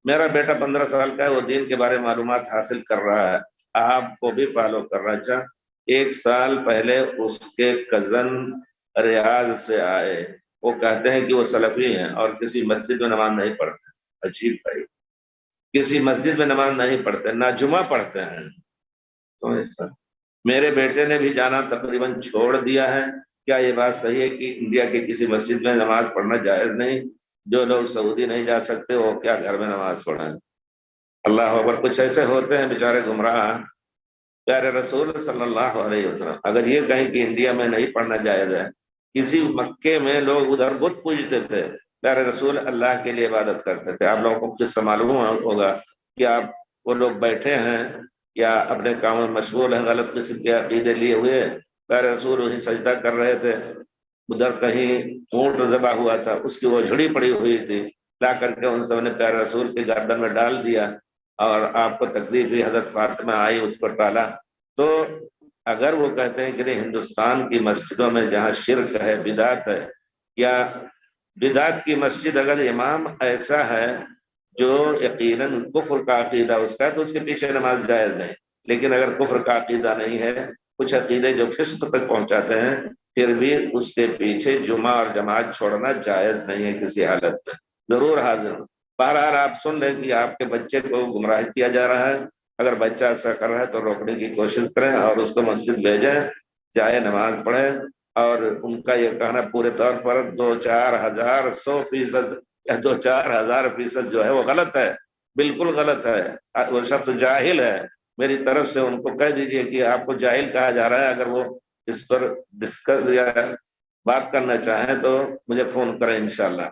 میرا بیٹا 15 سال کا ہے، وہ دین کے بارے میں معلومات حاصل کر رہا ہے، آپ کو بھی فالو کر رہا ہے۔ اچھا، 1 سال پہلے اس کے کزن ریاض سے آئے، وہ کہتے ہیں کہ وہ سلفی ہیں اور کسی مسجد میں نماز نہیں پڑھتے۔ عجیب بھائی، کسی مسجد میں نماز نہیں پڑھتے، نہ جمعہ پڑھتے ہیں۔ تو ایسا میرے بیٹے نے بھی جانا تقریباً چھوڑ دیا ہے۔ کیا یہ بات صحیح ہے کہ انڈیا کی کسی مسجد میں نماز پڑھنا جائز نہیں؟ جو لوگ سعودی نہیں جا سکتے وہ کیا گھر میں نماز پڑھیں؟ اللہ اکبر، کچھ ایسے ہوتے ہیں بیچارے گمراہ۔ پیارے رسول صلی اللہ علیہ وسلم اگر یہ کہیں کہ انڈیا میں نہیں پڑھنا جائز ہے، کسی مکے میں لوگ ادھر بت پوجتے تھے، پیارے رسول اللہ کے لیے عبادت کرتے تھے۔ آپ لوگوں کو کچھ سے معلوم ہوگا کہ آپ وہ لوگ بیٹھے ہیں یا اپنے کاموں میں مشغول ہیں، غلط قسم کے عقیدے لیے ہوئے، پیارے رسول وہیں سجدہ کر رہے تھے، ادھر کہیں اونٹ ذبح ہوا تھا، اس کی وہ جھڑی پڑی ہوئی تھی، لا کر کے ان سب نے پیارے رسول کی گردن میں ڈال دیا، اور آپ کو تکلیف ہوئی، حضرت فاطمہ آئی اس پر ڈالا۔ تو اگر وہ کہتے ہیں کہ نہیں، ہندوستان کی مسجدوں میں جہاں شرک ہے، بدعت ہے، یا بدعت کی مسجد اگر امام ایسا ہے جو یقیناً کفر کا عقیدہ اس کا ہے، تو اس کے پیچھے نماز جائز نہیں۔ لیکن اگر کفر کا عقیدہ نہیں ہے، کچھ عقیدے جو فسق تک پہنچاتے ہیں، پھر بھی اس کے پیچھے جمعہ اور جماعت چھوڑنا جائز نہیں ہے کسی حالت میں، ضرور حاضر ہوں۔ بہرحال آپ سن لیں کہ آپ کے بچے کو گمراہ کیا جا رہا ہے، اگر بچہ ایسا کر رہا ہے تو روکنے کی کوشش کریں اور اس کو مسجد بھیجیں، جائے نماز پڑھیں۔ اور ان کا یہ کہنا پورے طور پر 2-4 ہزار 100% یا 2-4 ہزار% جو ہے وہ غلط ہے، بالکل غلط ہے، وہ شخص جاہل ہے۔ میری طرف سے ان کو کہہ دیجئے کہ آپ کو جاہل کہا جا رہا ہے، اگر وہ اس پر ڈسکس یا بات کرنا چاہیں تو مجھے فون کریں انشاءاللہ۔